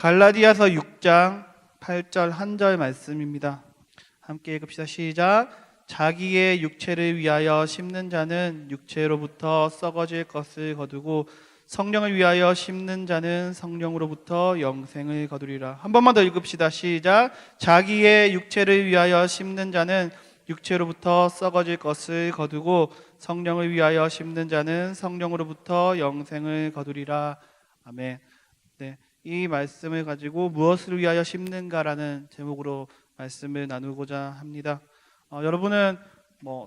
갈라디아서 6장 8절 한 절 말씀입니다. 함께 읽읍시다. 시작. 자기의 육체를 위하여 심는 자는 육체로부터 썩어질 것을 거두고 성령을 위하여 심는 자는 성령으로부터 영생을 거두리라. 한 번만 더 읽읍시다. 시작. 자기의 육체를 위하여 심는 자는 육체로부터 썩어질 것을 거두고 성령을 위하여 심는 자는 성령으로부터 영생을 거두리라. 아멘. 네, 이 말씀을 가지고 무엇을 위하여 심는가라는 제목으로 말씀을 나누고자 합니다. 여러분은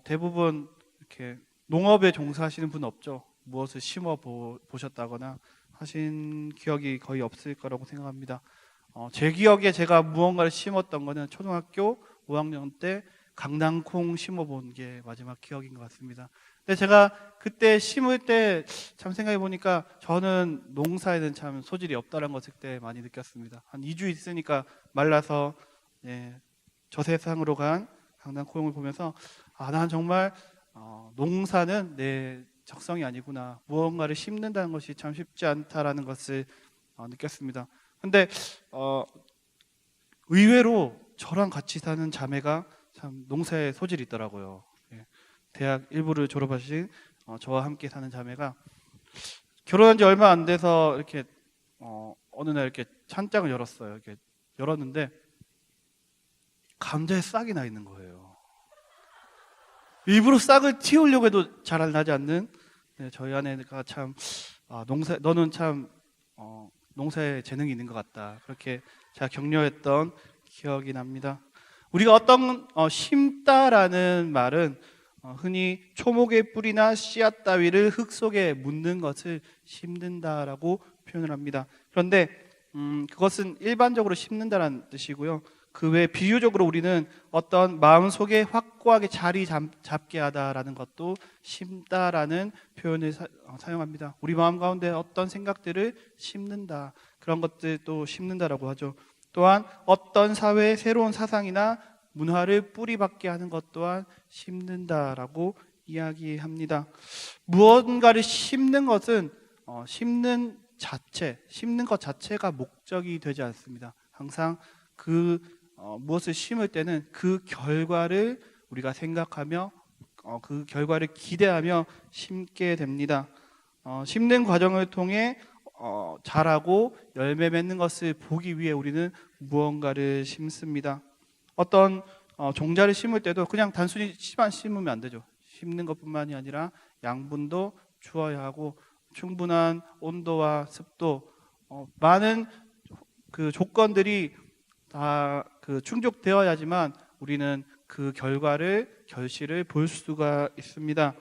대부분 이렇게 농업에 종사하시는 분 없죠? 무엇을 심어 보셨다거나 하신 기억이 거의 없을 거라고 생각합니다. 제 기억에 제가 무언가를 심었던 거는 초등학교 5학년 때 강낭콩 심어본 게 마지막 기억인 것 같습니다. 근데 제가 그때 심을 때 참 생각해 보니까 저는 농사에는 참 소질이 없다는 것을 그때 많이 느꼈습니다. 한 2주 있으니까 말라서 저 세상으로 간 강낭콩을 보면서 난 정말 농사는 내 적성이 아니구나, 무언가를 심는다는 것이 참 쉽지 않다라는 것을 느꼈습니다. 근데 의외로 저랑 같이 사는 자매가 참 농사에 소질이 있더라고요. 대학 1부를 졸업하신 저와 함께 사는 자매가 결혼한 지 얼마 안 돼서 이렇게 어느 날 이렇게 찬장을 열었어요. 이렇게 열었는데 감자에 싹이 나 있는 거예요. 일부러 싹을 틔우려고 해도 잘 나지 않는 저희 아내가 참 너는 참 농사에 재능이 있는 것 같다, 그렇게 제가 격려했던 기억이 납니다. 우리가 어떤 심다라는 말은 흔히 초목의 뿌리나 씨앗 따위를 흙 속에 묻는 것을 심는다라고 표현을 합니다. 그런데 그것은 일반적으로 심는다라는 뜻이고요. 그 외에 비유적으로 우리는 어떤 마음속에 확고하게 자리 잡게 하다라는 것도 심다라는 표현을 사용합니다. 우리 마음 가운데 어떤 생각들을 심는다, 그런 것들도 심는다라고 하죠. 또한 어떤 사회의 새로운 사상이나 문화를 뿌리박게 하는 것 또한 심는다라고 이야기합니다. 무언가를 심는 것은 심는 것 자체가 목적이 되지 않습니다. 항상 무엇을 심을 때는 그 결과를 우리가 생각하며 그 결과를 기대하며 심게 됩니다. 심는 과정을 통해 자라고 열매 맺는 것을 보기 위해 우리는 무언가를 심습니다. 어떤 종자를 심을 때도 그냥 단순히 씨만 심으면 안 되죠. 심는 것뿐만이 아니라 양분도 주어야 하고 충분한 온도와 습도, 많은 그 조건들이 다 충족되어야지만 우리는 그 결실을 볼 수가 있습니다.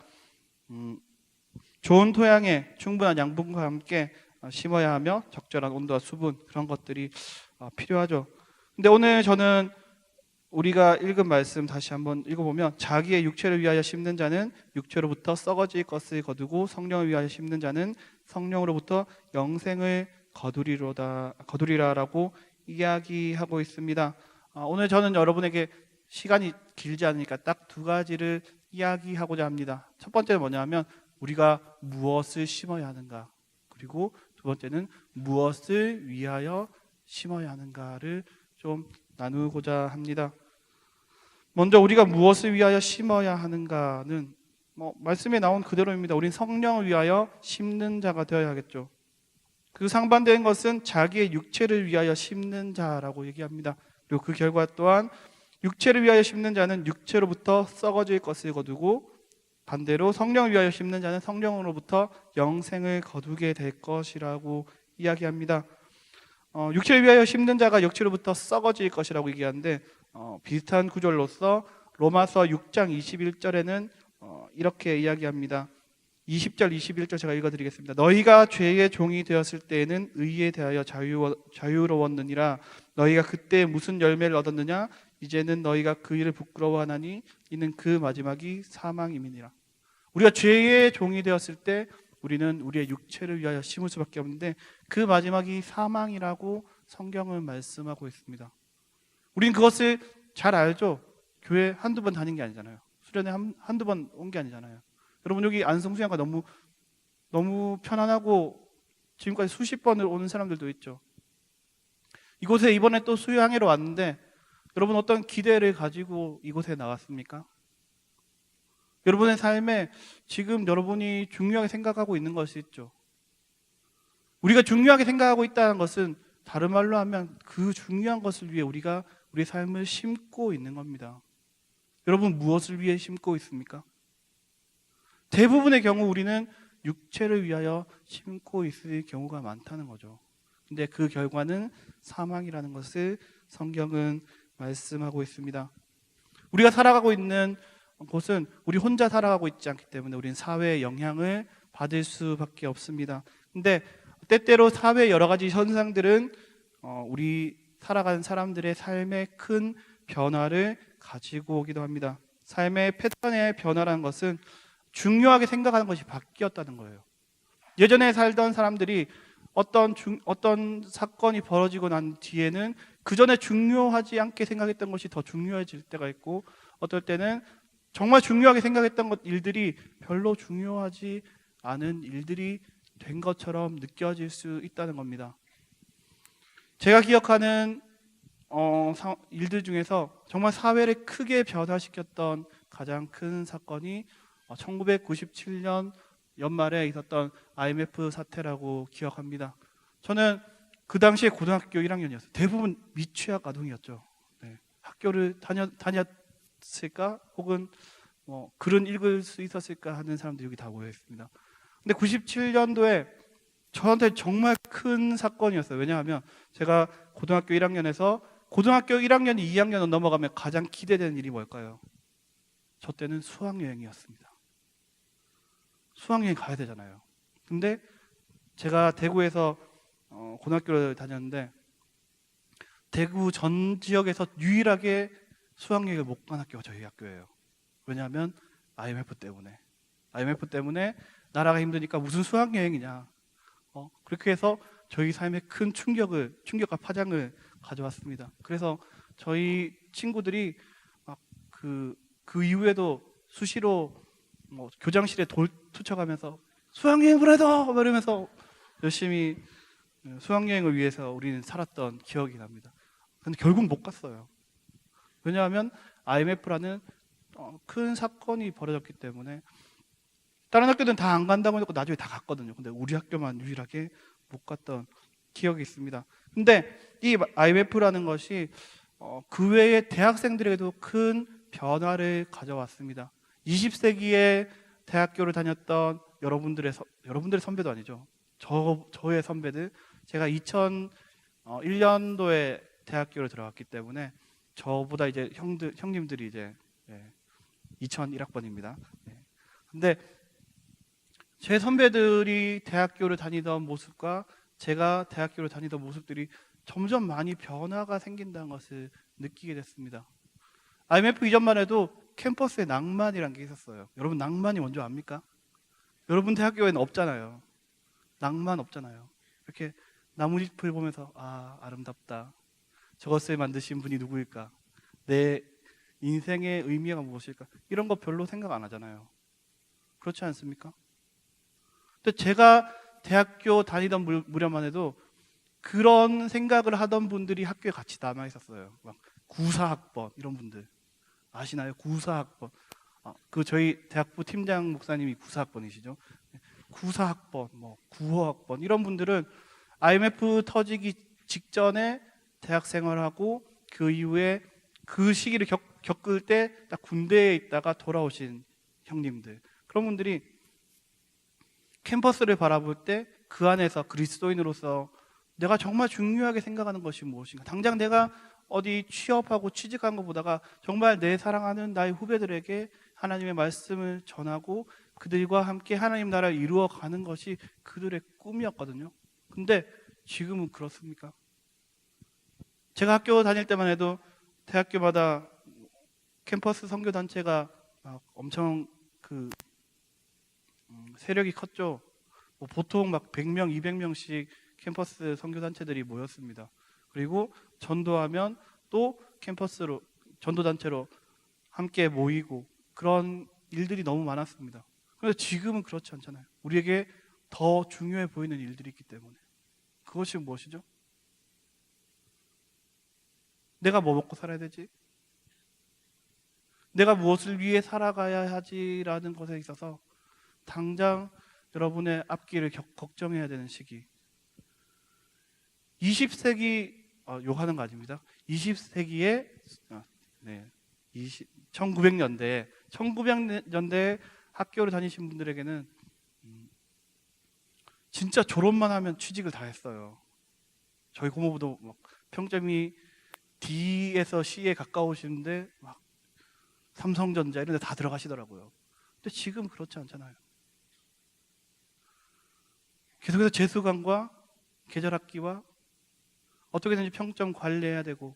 좋은 토양에 충분한 양분과 함께 심어야 하며 적절한 온도와 수분, 그런 것들이 필요하죠. 근데 오늘 저는 우리가 읽은 말씀 다시 한번 읽어보면, 자기의 육체를 위하여 심는 자는 육체로부터 썩어질 것을 거두고 성령을 위하여 심는 자는 성령으로부터 영생을 거두리라라고 이야기하고 있습니다. 오늘 저는 여러분에게 시간이 길지 않으니까 딱 두 가지를 이야기하고자 합니다. 첫 번째는 뭐냐면 우리가 무엇을 심어야 하는가, 그리고 두 번째는 무엇을 위하여 심어야 하는가를 좀 나누고자 합니다. 먼저 우리가 무엇을 위하여 심어야 하는가는 말씀에 나온 그대로입니다. 우린 성령을 위하여 심는 자가 되어야 하겠죠. 그 상반된 것은 자기의 육체를 위하여 심는 자라고 얘기합니다. 그리고 그 결과 또한 육체를 위하여 심는 자는 육체로부터 썩어질 것을 거두고, 반대로 성령을 위하여 심는 자는 성령으로부터 영생을 거두게 될 것이라고 이야기합니다. 육체를 위하여 심는 자가 육체로부터 썩어질 것이라고 얘기하는데, 비슷한 구절로서 로마서 6장 21절에는 이렇게 이야기합니다. 20절 21절 제가 읽어드리겠습니다. 너희가 죄의 종이 되었을 때에는 의에 대하여 자유로웠느니라. 너희가 그때 무슨 열매를 얻었느냐? 이제는 너희가 그 일을 부끄러워하나니 이는 그 마지막이 사망임이니라. 우리가 죄의 종이 되었을 때 우리는 우리의 육체를 위하여 심을 수밖에 없는데, 그 마지막이 사망이라고 성경은 말씀하고 있습니다. 우리는 그것을 잘 알죠. 교회 한두 번 다닌 게 아니잖아요. 수련회 한두 번 온 게 아니잖아요. 여러분, 여기 안성수양가 너무 편안하고 지금까지 수십 번을 오는 사람들도 있죠. 이곳에 이번에 또 수요항해로 왔는데 여러분 어떤 기대를 가지고 이곳에 나왔습니까? 여러분의 삶에 지금 여러분이 중요하게 생각하고 있는 것이 있죠. 우리가 중요하게 생각하고 있다는 것은 다른 말로 하면 그 중요한 것을 위해 우리가 우리 삶을 심고 있는 겁니다. 여러분 무엇을 위해 심고 있습니까? 대부분의 경우 우리는 육체를 위하여 심고 있을 경우가 많다는 거죠. 근데 그 결과는 사망이라는 것을 성경은 말씀하고 있습니다. 우리가 살아가고 있는 곳은 우리 혼자 살아가고 있지 않기 때문에 우리는 사회의 영향을 받을 수밖에 없습니다. 근데 때때로 사회의 여러 가지 현상들은 우리 살아가는 사람들의 삶에 큰 변화를 가지고 오기도 합니다. 삶의 패턴의 변화라는 것은 중요하게 생각하는 것이 바뀌었다는 거예요. 예전에 살던 사람들이 어떤 사건이 벌어지고 난 뒤에는 그 전에 중요하지 않게 생각했던 것이 더 중요해질 때가 있고, 어떨 때는 정말 중요하게 생각했던 일들이 별로 중요하지 않은 일들이 된 것처럼 느껴질 수 있다는 겁니다. 제가 기억하는 일들 중에서 정말 사회를 크게 변화시켰던 가장 큰 사건이 1997년 연말에 있었던 IMF 사태라고 기억합니다. 저는 그 당시에 고등학교 1학년이었어요. 대부분 미취학 아동이었죠. 네. 학교를 다녔을까? 혹은 글은 읽을 수 있었을까 하는 사람들이 여기 다 모여 있습니다. 근데 97년도에 저한테 정말 큰 사건이었어요. 왜냐하면 제가 고등학교 1학년에서 고등학교 1학년이 2학년으로 넘어가면 가장 기대되는 일이 뭘까요? 저 때는 수학여행이었습니다. 수학여행 가야 되잖아요. 근데 제가 대구에서 고등학교를 다녔는데 대구 전 지역에서 유일하게 수학여행을 못 간 학교가 저희 학교예요. 왜냐하면 IMF 때문에 나라가 힘드니까 무슨 수학여행이냐. 그렇게 해서 저희 삶에 큰 충격과 파장을 가져왔습니다. 그래서 저희 친구들이 그 이후에도 수시로 교장실에 돌 투척하면서 수학여행을 해도 이러면서 열심히 수학여행을 위해서 우리는 살았던 기억이 납니다. 근데 결국 못 갔어요. 왜냐하면 IMF라는 큰 사건이 벌어졌기 때문에. 다른 학교들은 다 안 간다고 해놓고 나중에 다 갔거든요. 근데 우리 학교만 유일하게 못 갔던 기억이 있습니다. 근데 이 IMF라는 것이 그 외의 대학생들에게도 큰 변화를 가져왔습니다. 20세기에 대학교를 다녔던 여러분들의 선배도 아니죠. 저의 선배들. 제가 2001년도에 대학교를 들어갔기 때문에 저보다 이제 형님들이 이제 2001학번입니다. 근데 제 선배들이 대학교를 다니던 모습과 제가 대학교를 다니던 모습들이 점점 많이 변화가 생긴다는 것을 느끼게 됐습니다. IMF 이전만 해도 캠퍼스에 낭만이라는 게 있었어요. 여러분 낭만이 뭔지 압니까? 여러분 대학교에는 없잖아요. 낭만 없잖아요. 이렇게 나뭇잎을 보면서 아름답다. 저것을 만드신 분이 누구일까? 내 인생의 의미가 무엇일까? 이런 거 별로 생각 안 하잖아요. 그렇지 않습니까? 근데 제가 대학교 다니던 무렵만 해도 그런 생각을 하던 분들이 학교에 같이 남아 있었어요. 막 구사학번 이런 분들 아시나요? 구사학번. 저희 대학부 팀장 목사님이 구사학번이시죠. 구사학번, 구호학번 이런 분들은 IMF 터지기 직전에 대학 생활하고 그 이후에 그 시기를 겪을 때 딱 군대에 있다가 돌아오신 형님들, 그런 분들이 캠퍼스를 바라볼 때 그 안에서 그리스도인으로서 내가 정말 중요하게 생각하는 것이 무엇인가, 당장 내가 어디 취업하고 취직한 것보다가 정말 내 사랑하는 나의 후배들에게 하나님의 말씀을 전하고 그들과 함께 하나님 나라를 이루어가는 것이 그들의 꿈이었거든요. 근데 지금은 그렇습니까? 제가 학교 다닐 때만 해도 대학교마다 캠퍼스 선교단체가 엄청 세력이 컸죠. 보통 100명, 200명씩 캠퍼스 선교단체들이 모였습니다. 그리고 전도하면 또 캠퍼스로 전도단체로 함께 모이고 그런 일들이 너무 많았습니다. 그런데 지금은 그렇지 않잖아요. 우리에게 더 중요해 보이는 일들이 있기 때문에. 그것이 무엇이죠? 내가 뭐 먹고 살아야 되지? 내가 무엇을 위해 살아가야 하지라는 것에 있어서 당장 여러분의 앞길을 걱정해야 되는 시기. 20세기 욕하는 거 아닙니다. 20세기에 1900년대에 학교를 다니신 분들에게는 진짜 졸업만 하면 취직을 다 했어요. 저희 고모부도 막 평점이 D에서 C에 가까우시는데 막 삼성전자 이런 데 다 들어가시더라고요. 근데 지금 그렇지 않잖아요. 계속해서 재수강과 계절학기와 어떻게든지 평점 관리해야 되고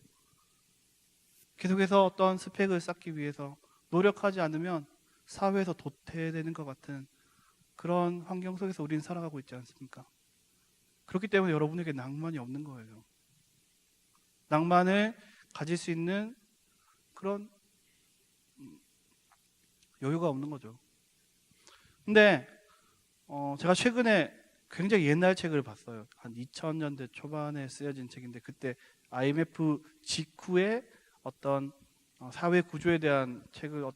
계속해서 어떤 스펙을 쌓기 위해서 노력하지 않으면 사회에서 도태되는 것 같은 그런 환경 속에서 우리는 살아가고 있지 않습니까? 그렇기 때문에 여러분에게 낭만이 없는 거예요. 낭만을 가질 수 있는 그런 여유가 없는 거죠. 근데 제가 최근에 굉장히 옛날 책을 봤어요. 한 2000년대 초반에 쓰여진 책인데 그때 IMF 직후에 어떤 사회 구조에 대한 책을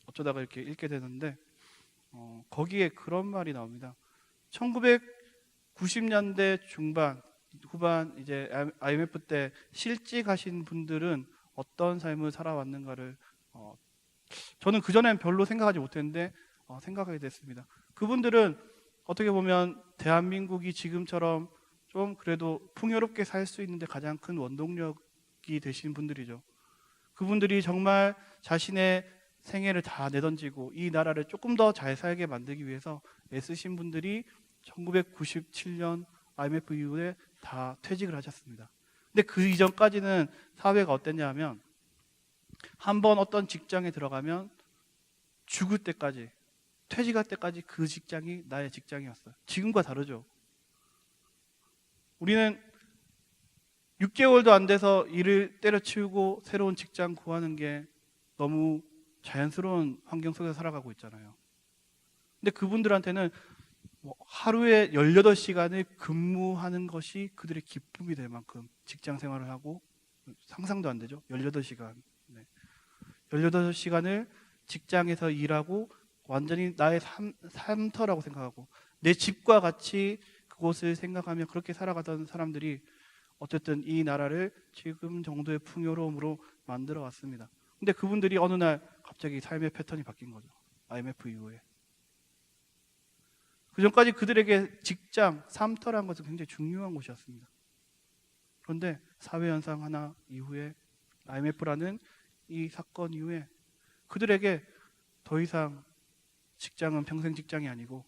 어쩌다가 이렇게 읽게 되는데 거기에 그런 말이 나옵니다. 1990년대 중반 후반 이제 IMF 때 실직하신 분들은 어떤 삶을 살아왔는가를 저는 그전엔 별로 생각하지 못했는데 생각하게 됐습니다. 그분들은 어떻게 보면 대한민국이 지금처럼 좀 그래도 풍요롭게 살 수 있는데 가장 큰 원동력이 되신 분들이죠. 그분들이 정말 자신의 생애를 다 내던지고 이 나라를 조금 더 잘 살게 만들기 위해서 애쓰신 분들이 1997년 IMF 이후에 다 퇴직을 하셨습니다. 근데 그 이전까지는 사회가 어땠냐 하면 한번 어떤 직장에 들어가면 죽을 때까지 퇴직할 때까지 그 직장이 나의 직장이었어요. 지금과 다르죠. 우리는 6개월도 안 돼서 일을 때려치우고 새로운 직장 구하는 게 너무 자연스러운 환경 속에서 살아가고 있잖아요. 근데 그분들한테는 하루에 18시간을 근무하는 것이 그들의 기쁨이 될 만큼 직장 생활을 하고 상상도 안 되죠. 18시간. 18시간을 직장에서 일하고 완전히 나의 삶터라고 생각하고 내 집과 같이 그곳을 생각하며 그렇게 살아가던 사람들이 어쨌든 이 나라를 지금 정도의 풍요로움으로 만들어 왔습니다. 근데 그분들이 어느 날 갑자기 삶의 패턴이 바뀐 거죠. IMF 이후에. 그 전까지 그들에게 직장, 삶터라는 것은 굉장히 중요한 곳이었습니다. 그런데 사회현상 하나 이후에 IMF라는 이 사건 이후에 그들에게 더 이상 직장은 평생 직장이 아니고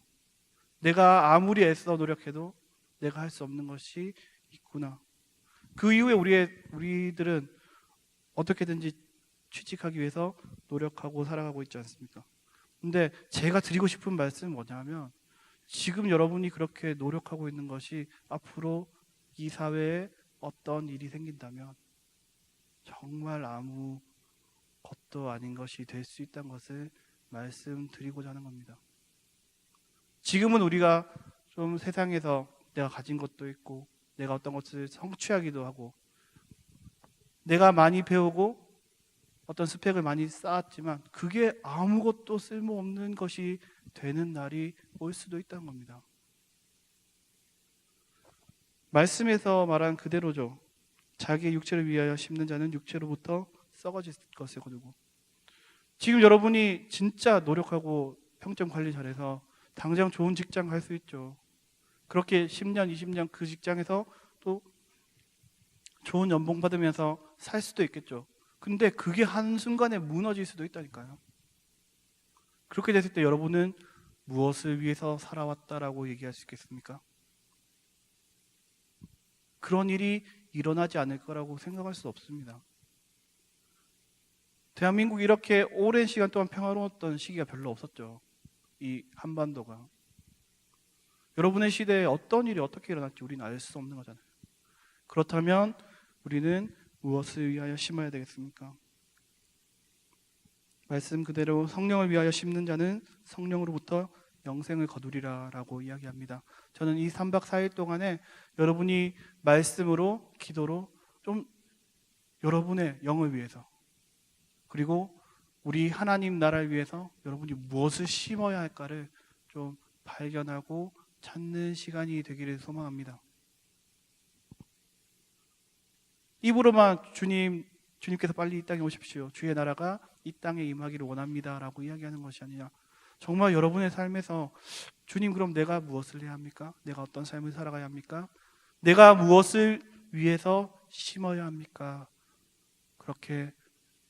내가 아무리 애써 노력해도 내가 할 수 없는 것이 있구나. 그 이후에 우리들은 어떻게든지 취직하기 위해서 노력하고 살아가고 있지 않습니까? 근데 제가 드리고 싶은 말씀은 뭐냐면 지금 여러분이 그렇게 노력하고 있는 것이 앞으로 이 사회에 어떤 일이 생긴다면 정말 아무 것도 아닌 것이 될 수 있다는 것을 말씀드리고자 하는 겁니다. 지금은 우리가 좀 세상에서 내가 가진 것도 있고 내가 어떤 것을 성취하기도 하고 내가 많이 배우고 어떤 스펙을 많이 쌓았지만 그게 아무것도 쓸모없는 것이 되는 날이 올 수도 있다는 겁니다. 말씀에서 말한 그대로죠. 자기의 육체를 위하여 심는 자는 육체로부터 썩어질 것을 거두고 지금 여러분이 진짜 노력하고 평점 관리 잘해서 당장 좋은 직장 갈 수 있죠. 그렇게 10년, 20년 그 직장에서 또 좋은 연봉 받으면서 살 수도 있겠죠. 근데 그게 한순간에 무너질 수도 있다니까요. 그렇게 됐을 때 여러분은 무엇을 위해서 살아왔다라고 얘기할 수 있겠습니까? 그런 일이 일어나지 않을 거라고 생각할 수 없습니다. 대한민국이 이렇게 오랜 시간 동안 평화로웠던 시기가 별로 없었죠. 이 한반도가. 여러분의 시대에 어떤 일이 어떻게 일어날지 우리는 알 수 없는 거잖아요. 그렇다면 우리는 무엇을 위하여 심어야 되겠습니까? 말씀 그대로 성령을 위하여 심는 자는 성령으로부터 영생을 거두리라 라고 이야기합니다. 저는 이 3박 4일 동안에 여러분이 말씀으로 기도로 좀 여러분의 영을 위해서, 그리고 우리 하나님 나라를 위해서 여러분이 무엇을 심어야 할까를 좀 발견하고 찾는 시간이 되기를 소망합니다. 입으로만 주님께서 빨리 이 땅에 오십시오, 주의 나라가 이 땅에 임하기를 원합니다 라고 이야기하는 것이 아니라, 정말 여러분의 삶에서 주님, 그럼 내가 무엇을 해야 합니까? 내가 어떤 삶을 살아가야 합니까? 내가 무엇을 위해서 심어야 합니까? 그렇게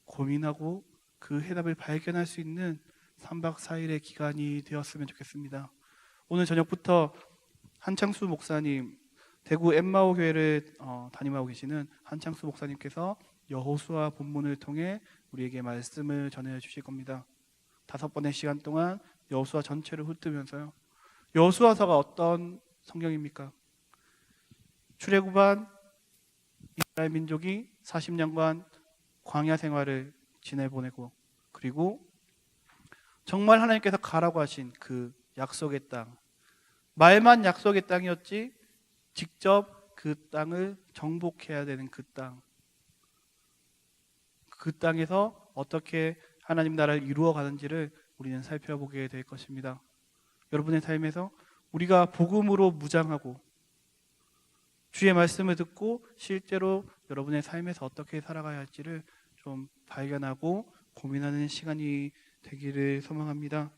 고민하고 그 해답을 발견할 수 있는 3박 4일의 기간이 되었으면 좋겠습니다. 오늘 저녁부터 한창수 목사님, 대구 엠마오 교회를 담임하고 계시는 한창수 목사님께서 여호수아 본문을 통해 우리에게 말씀을 전해 주실 겁니다. 5번의 시간 동안 여호수아 전체를 훑으면서요, 여호수아서가 어떤 성경입니까? 출애굽한 이스라엘 민족이 40년간 광야 생활을 지내보내고, 그리고 정말 하나님께서 가라고 하신 그 약속의 땅, 말만 약속의 땅이었지 직접 그 땅을 정복해야 되는 그 땅, 그 땅에서 어떻게 하나님 나라를 이루어 가는지를 우리는 살펴보게 될 것입니다. 여러분의 삶에서 우리가 복음으로 무장하고 주의 말씀을 듣고 실제로 여러분의 삶에서 어떻게 살아가야 할지를 좀 발견하고 고민하는 시간이 되기를 소망합니다.